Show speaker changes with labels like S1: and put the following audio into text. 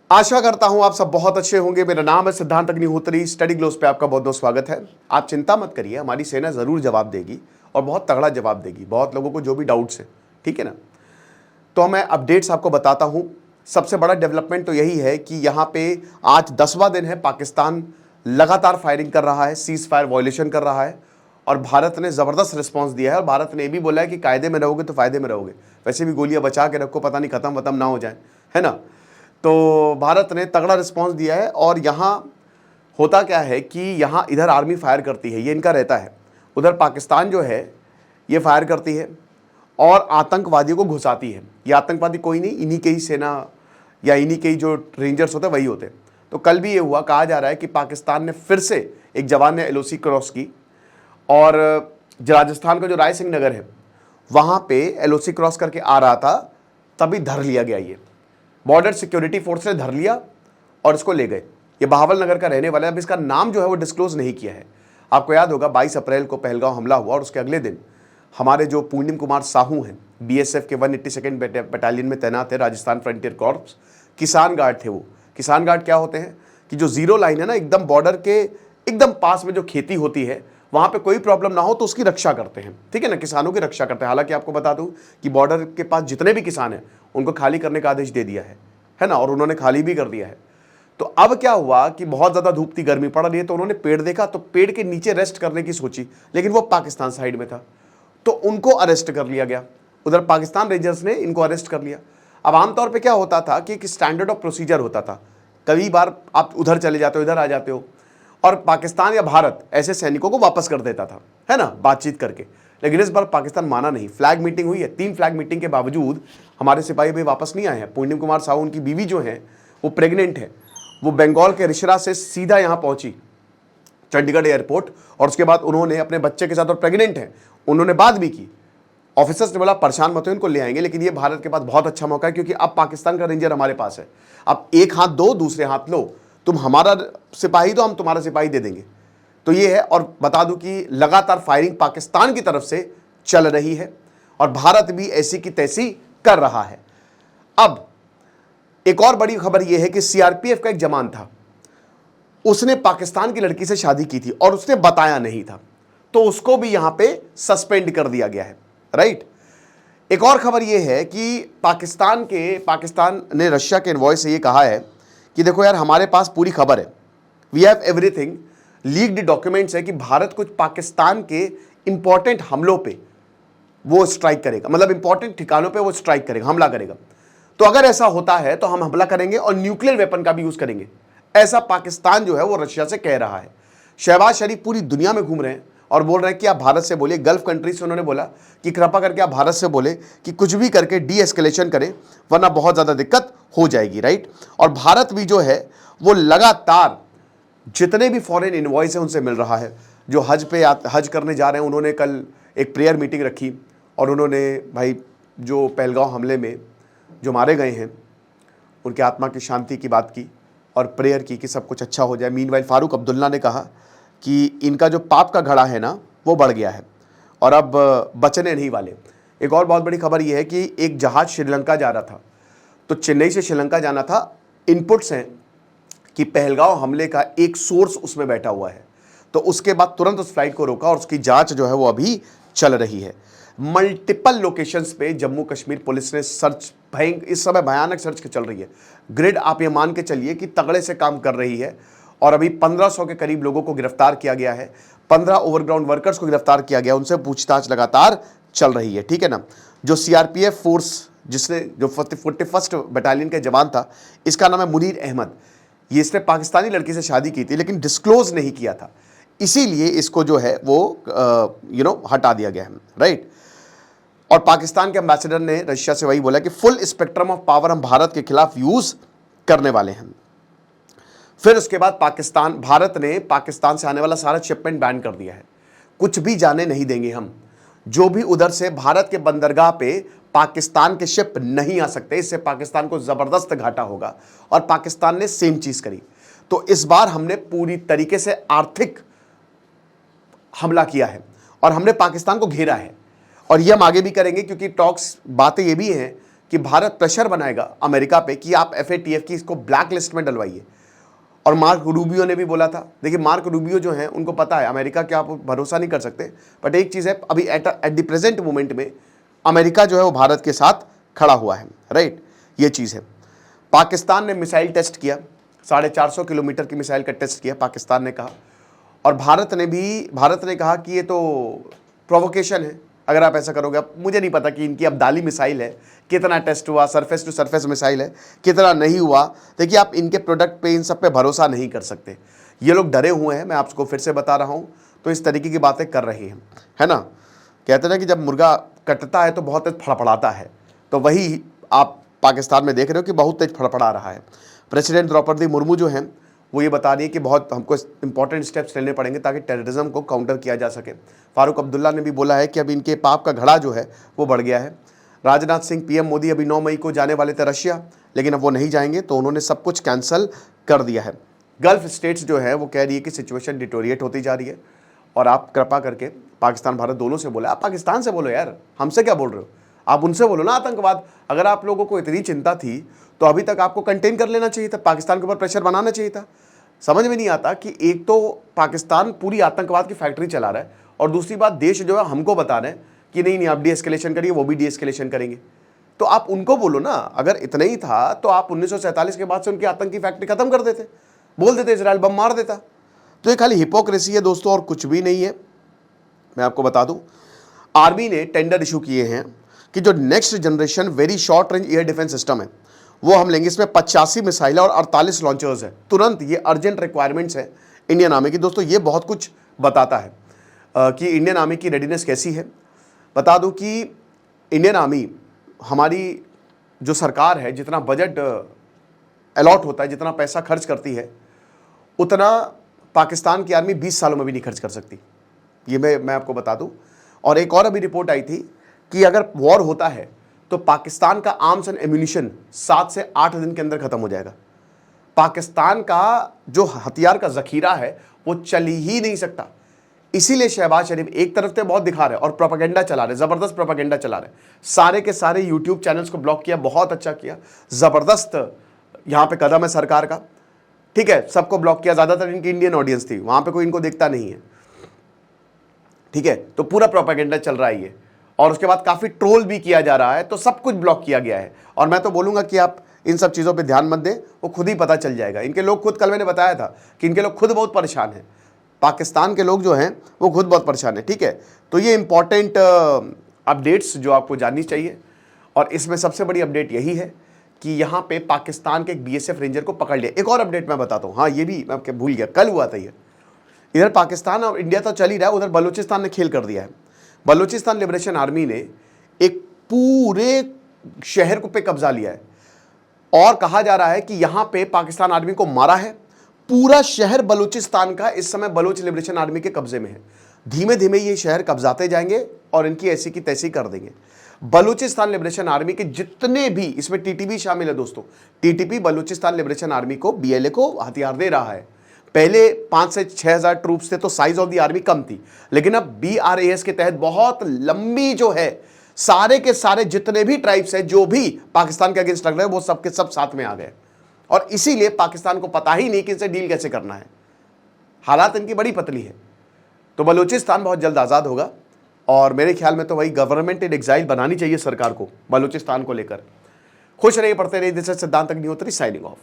S1: आशा करता हूं आप सब बहुत अच्छे होंगे। मेरा नाम है सिद्धांत अग्निहोत्री। स्टडी ग्लोस पे आपका बहुत बहुत स्वागत है। आप चिंता मत करिए, हमारी सेना जरूर जवाब देगी और बहुत तगड़ा जवाब देगी, बहुत लोगों को जो भी डाउट्स है, ठीक है ना। तो मैं अपडेट्स आपको बताता हूं। सबसे बड़ा डेवलपमेंट तो यही है कि यहां पे आज 10वां दिन है, पाकिस्तान लगातार फायरिंग कर रहा है, सीज फायर वायलेशन कर रहा है और भारत ने जबरदस्त रिस्पॉन्स दिया है। और भारत ने यह भी बोला है कि कायदे में रहोगे तो फायदे में रहोगे, वैसे भी गोलियां बचा के रखो, पता नहीं खत्म वतम ना हो जाए, है ना। तो भारत ने तगड़ा रिस्पांस दिया है। और यहाँ होता क्या है कि यहाँ इधर आर्मी फायर करती है, ये इनका रहता है, उधर पाकिस्तान जो है ये फायर करती है और आतंकवादियों को घुसाती है। ये आतंकवादी कोई नहीं, इन्हीं के ही सेना या इन्हीं के ही जो रेंजर्स होते हैं वही होते हैं। तो कल भी ये हुआ, कहा जा रहा है कि पाकिस्तान ने फिर से, एक जवान ने एलओसी क्रॉस की और राजस्थान का जो राय सिंह नगर है वहाँ पे एलओसी क्रॉस करके आ रहा था, तभी धर लिया गया। ये बॉर्डर सिक्योरिटी फोर्स ने धर लिया और इसको ले गए। ये बहावल नगर का रहने वाला है। अब इसका नाम जो है वो डिस्क्लोज नहीं किया है। आपको याद होगा 22 अप्रैल को पहलगांव हमला हुआ और उसके अगले दिन हमारे जो पूर्णिम कुमार साहू हैं, बीएसएफ के 182nd बटालियन में तैनात है, राजस्थान फ्रंटियर कॉर्प्स, किसान गार्ड थे वो। किसान गार्ड क्या होते हैं कि जो जीरो लाइन है ना, एकदम बॉर्डर के एकदम पास में जो खेती होती है वहां पे कोई प्रॉब्लम ना हो तो उसकी रक्षा करते हैं, ठीक है ना, किसानों की रक्षा करते हैं। हालांकि आपको बता दूं कि बॉर्डर के पास जितने भी किसान हैं उनको खाली करने का आदेश दे दिया है ना, और उन्होंने खाली भी कर दिया है। तो अब क्या हुआ कि बहुत ज्यादा धूप थी, गर्मी पड़ रही है, तो उन्होंने पेड़ देखा तो पेड़ के नीचे रेस्ट करने की सोची, लेकिन वो पाकिस्तान साइड में था तो उनको अरेस्ट कर लिया गया। उधर पाकिस्तान रेंजर्स ने इनको अरेस्ट कर लिया। अब आमतौर पर क्या होता था कि एक स्टैंडर्ड ऑफ प्रोसीजर होता था, कई बार आप उधर चले जाते हो, इधर आ जाते हो, और पाकिस्तान या भारत ऐसे सैनिकों को वापस कर देता था, है ना, बातचीत करके। लेकिन इस बार पाकिस्तान माना नहीं। फ्लैग मीटिंग हुई है, 3 फ्लैग मीटिंग के बावजूद हमारे सिपाही भी वापस नहीं आए हैं। पूर्णिम कुमार साहू, उनकी बीवी जो है वो प्रेग्नेंट है, वो बंगाल के रिशरा से सीधा यहाँ पहुंची चंडीगढ़ एयरपोर्ट, और उसके बाद उन्होंने अपने बच्चे के साथ, और प्रेग्नेंट है, उन्होंने बात भी की। ऑफिसर्स ने बोला परेशान मत हो, इनको ले आएंगे। लेकिन ये भारत के पास बहुत अच्छा मौका है क्योंकि अब पाकिस्तान का रेंजर हमारे पास है। अब एक हाथ दो, दूसरे हाथ लो, तुम हमारा सिपाही दो, हम तुम्हारा सिपाही दे देंगे। तो ये है। और बता दूं कि लगातार फायरिंग पाकिस्तान की तरफ से चल रही है और भारत भी ऐसी की तैसी कर रहा है। अब एक और बड़ी खबर यह है कि सीआरपीएफ का एक जवान था, उसने पाकिस्तान की लड़की से शादी की थी और उसने बताया नहीं था, तो उसको भी यहां पे सस्पेंड कर दिया गया है, राइट। एक और खबर यह है कि पाकिस्तान ने रशिया के इनवॉइस से यह कहा है कि देखो यार, हमारे पास पूरी खबर है, we have everything, leaked documents है कि भारत कुछ पाकिस्तान के इंपॉर्टेंट हमलों पे वो स्ट्राइक करेगा, मतलब इंपॉर्टेंट ठिकानों पे वो स्ट्राइक करेगा, हमला करेगा। तो अगर ऐसा होता है तो हम हमला करेंगे और न्यूक्लियर वेपन का भी यूज करेंगे, ऐसा पाकिस्तान जो है वो रशिया से कह रहा है। शहबाज शरीफ पूरी दुनिया में घूम रहे हैं और बोल रहे हैं कि आप भारत से बोलिए। गल्फ कंट्री से उन्होंने बोला कि कृपा करके आप भारत से बोले कि कुछ भी करके डी एस्केलेशन करें, वरना बहुत ज़्यादा दिक्कत हो जाएगी, राइट। और भारत भी जो है वो लगातार जितने भी फॉरेन इनवॉइस हैं उनसे मिल रहा है। जो हज करने जा रहे हैं, उन्होंने कल एक प्रेयर मीटिंग रखी और उन्होंने भाई जो पहलगांव हमले में जो मारे गए हैं उनके आत्मा की शांति की बात की और प्रेयर की कि सब कुछ अच्छा हो जाए। मीनवाइल फारूक अब्दुल्ला ने कहा कि इनका जो पाप का घड़ा है ना वो बढ़ गया है और अब बचने नहीं वाले। एक और बहुत बड़ी खबर यह है कि एक जहाज श्रीलंका जा रहा था, तो चेन्नई से श्रीलंका जाना था। इनपुट्स हैं कि पहलगांव हमले का एक सोर्स उसमें बैठा हुआ है, तो उसके बाद तुरंत उस फ्लाइट को रोका और उसकी जांच जो है वो अभी चल रही है। मल्टीपल लोकेशंस पे जम्मू कश्मीर पुलिस ने सर्च, इस समय भयानक सर्च चल रही है। ग्रिड आप ये मान के चलिए कि तगड़े से काम कर रही है और अभी 1500 के करीब लोगों को गिरफ्तार किया गया है। 15 ओवरग्राउंड वर्कर्स को गिरफ्तार किया गया, उनसे पूछताछ लगातार चल रही है, ठीक है ना। जो सीआरपीएफ फोर्स जिसने जो 41st बटालियन का जवान था, इसका नाम है मुनीर अहमद। ये इसने पाकिस्तानी लड़की से शादी की थी लेकिन डिस्क्लोज नहीं किया था, इसीलिए इसको जो है वो हटा दिया गया है, राइट। और पाकिस्तान के एम्बेसडर ने रशिया से वही बोला कि फुल स्पेक्ट्रम ऑफ पावर हम भारत के खिलाफ यूज करने वाले हैं। फिर उसके बाद भारत ने पाकिस्तान से आने वाला सारा शिपमेंट बैन कर दिया है। कुछ भी जाने नहीं देंगे हम, जो भी उधर से भारत के बंदरगाह पे पाकिस्तान के शिप नहीं आ सकते। इससे पाकिस्तान को जबरदस्त घाटा होगा और पाकिस्तान ने सेम चीज करी। तो इस बार हमने पूरी तरीके से आर्थिक हमला किया है और हमने पाकिस्तान को घेरा है और ये हम आगे भी करेंगे, क्योंकि बातें ये भी हैं कि भारत प्रेशर बनाएगा अमेरिका पे कि आप FATF की इसको ब्लैक लिस्ट में डलवाइए। और मार्क रूबियो ने भी बोला था। देखिए मार्क रूबियो जो हैं उनको पता है अमेरिका के आप भरोसा नहीं कर सकते, बट एक चीज़ है, अभी एट द प्रेजेंट मोमेंट में अमेरिका जो है वो भारत के साथ खड़ा हुआ है, राइट, ये चीज़ है। पाकिस्तान ने मिसाइल टेस्ट किया, 450 किलोमीटर की मिसाइल का टेस्ट किया पाकिस्तान ने कहा, और भारत ने कहा कि ये तो प्रोवोकेशन है अगर आप ऐसा करोगे। अब मुझे नहीं पता कि इनकी अब्दाली मिसाइल है, कितना टेस्ट हुआ, सरफेस टू सरफेस मिसाइल है, कितना नहीं हुआ। देखिए आप इनके प्रोडक्ट पे, इन सब पे भरोसा नहीं कर सकते। ये लोग डरे हुए हैं, मैं आपको फिर से बता रहा हूँ, तो इस तरीके की बातें कर रहे हैं, है ना। कहते हैं कि जब मुर्गा कटता है तो बहुत तेज फड़फड़ाता है, तो वही आप पाकिस्तान में देख रहे हो कि बहुत तेज फड़फड़ा रहा है। प्रेसिडेंट द्रौपदी मुर्मू जो हैं वो ये बता रही है कि बहुत हमको इंपॉर्टेंट स्टेप्स लेने पड़ेंगे ताकि टेररिज्म को काउंटर किया जा सके। फारूक अब्दुल्ला ने भी बोला है कि अब इनके पाप का घड़ा जो है वो बढ़ गया है। राजनाथ सिंह, PM मोदी अभी 9 मई को जाने वाले थे रशिया, लेकिन अब वो नहीं जाएंगे, तो उन्होंने सब कुछ कैंसिल कर दिया है। गल्फ स्टेट्स जो है वो कह रही है कि सिचुएशन डिटोरिएट होती जा रही है, और आप कृपा करके पाकिस्तान भारत दोनों से बोला, आप पाकिस्तान से बोलो यार, हमसे क्या बोल रहे हो, आप उनसे बोलो ना आतंकवाद। अगर आप लोगों को इतनी चिंता थी तो अभी तक आपको कंटेन कर लेना चाहिए था, पाकिस्तान के ऊपर प्रेशर बनाना चाहिए था। समझ में नहीं आता कि एक तो पाकिस्तान पूरी आतंकवाद की फैक्ट्री चला रहा है, और दूसरी बात देश जो है हमको बता रहे हैं कि नहीं आप डीएस्केलेशन करिए, वो भी डीएस्केलेशन करेंगे। तो आप उनको बोलो ना, अगर इतना ही था तो आप 1947 के बाद से उनकी आतंकी फैक्ट्री खत्म कर देते, बोल देते इजराइल बम मार देता। तो ये खाली हिपोक्रेसी है दोस्तों, और कुछ भी नहीं है। मैं आपको बता दूं, आर्मी ने टेंडर इशू किए हैं कि जो next generation very short range air defence system है वो हम लेंगे। इसमें 85 मिसाइल और 48 लॉन्चर्स है। तुरंत ये अर्जेंट रिक्वायरमेंट्स है इंडियन आर्मी की। दोस्तों ये बहुत कुछ बताता है कि इंडियन आर्मी की रेडीनेस कैसी है। बता दूं कि इंडियन आर्मी, हमारी जो सरकार है, जितना बजट अलॉट होता है, जितना पैसा खर्च करती है, उतना पाकिस्तान की आर्मी 20 सालों में भी नहीं खर्च कर सकती। ये मैं आपको बता दूं। और एक और अभी रिपोर्ट आई थी कि अगर वॉर होता है तो पाकिस्तान का आर्म्स एंड एम्यूनिशन 7 से 8 दिन के अंदर खत्म हो जाएगा। पाकिस्तान का जो हथियार का जखीरा है वो चल ही नहीं सकता। इसीलिए शहबाज शरीफ एक तरफ से बहुत दिखा रहे और प्रोपेगेंडा चला रहे, जबरदस्त प्रोपेगेंडा चला रहे। सारे के सारे यूट्यूब चैनल्स को ब्लॉक किया, बहुत अच्छा किया, जबरदस्त यहां पे कदम है सरकार का। ठीक है, सबको ब्लॉक किया, ज्यादातर इनकी इंडियन ऑडियंस थी, वहां पे कोई इनको देखता नहीं है। ठीक है, तो पूरा प्रोपेगेंडा चल रहा है ये, और उसके बाद काफी ट्रोल भी किया जा रहा है, तो सब कुछ ब्लॉक किया गया है। और मैं तो बोलूंगा कि आप इन सब चीजों पे ध्यान मत दें, वो खुद ही पता चल जाएगा। इनके लोग खुद, कल मैंने बताया था कि इनके लोग खुद बहुत परेशान हैं, पाकिस्तान के लोग जो हैं वो खुद बहुत परेशान है। ठीक है, तो ये इंपॉर्टेंट अपडेट्स जो आपको जाननी चाहिए, और इसमें सबसे बड़ी अपडेट यही है कि यहाँ पे पाकिस्तान के एक BSF रेंजर को पकड़ लिया। एक और अपडेट मैं बताता हूँ, हाँ ये भी मैं आपके भूल गया, कल हुआ था ये। इधर पाकिस्तान और इंडिया तो चल ही रहा है, उधर बलूचिस्तान ने खेल कर दिया है। बलूचिस्तान लिबरेशन आर्मी ने एक पूरे शहर को पे कब्जा लिया है, और कहा जा रहा है कि यहां पे पाकिस्तान आर्मी को मारा है। पूरा शहर बलूचिस्तान का इस समय बलूच लिबरेशन आर्मी के कब्जे में है। धीमे धीमे ये शहर कब्जाते जाएंगे और इनकी ऐसी की तैसी कर देंगे। बलूचिस्तान लिबरेशन आर्मी के जितने भी, इसमें TTP शामिल है दोस्तों, TTP बलूचिस्तान लिबरेशन आर्मी को, BLA को हथियार दे रहा है। पहले 5 से 6 हजार ट्रूप्स थे तो साइज ऑफ द आर्मी कम थी, लेकिन अब BRAS के तहत बहुत लंबी जो है, सारे के सारे जितने भी ट्राइब्स हैं जो भी पाकिस्तान के अगेंस्ट लग रहे हैं वो सब के सब साथ में आ गए, और इसीलिए पाकिस्तान को पता ही नहीं कि इनसे डील कैसे करना है। हालात इनकी बड़ी पतली है। तो बलूचिस्तान बहुत जल्द आज़ाद होगा, और मेरे ख्याल में तो वही गवर्नमेंट इन एग्जाइल बनानी चाहिए सरकार को बलूचिस्तान को लेकर। खुश रहिए, पढ़ते रहिए। दिस इज सिद्धांत अग्निहोत्री साइनिंग ऑफ।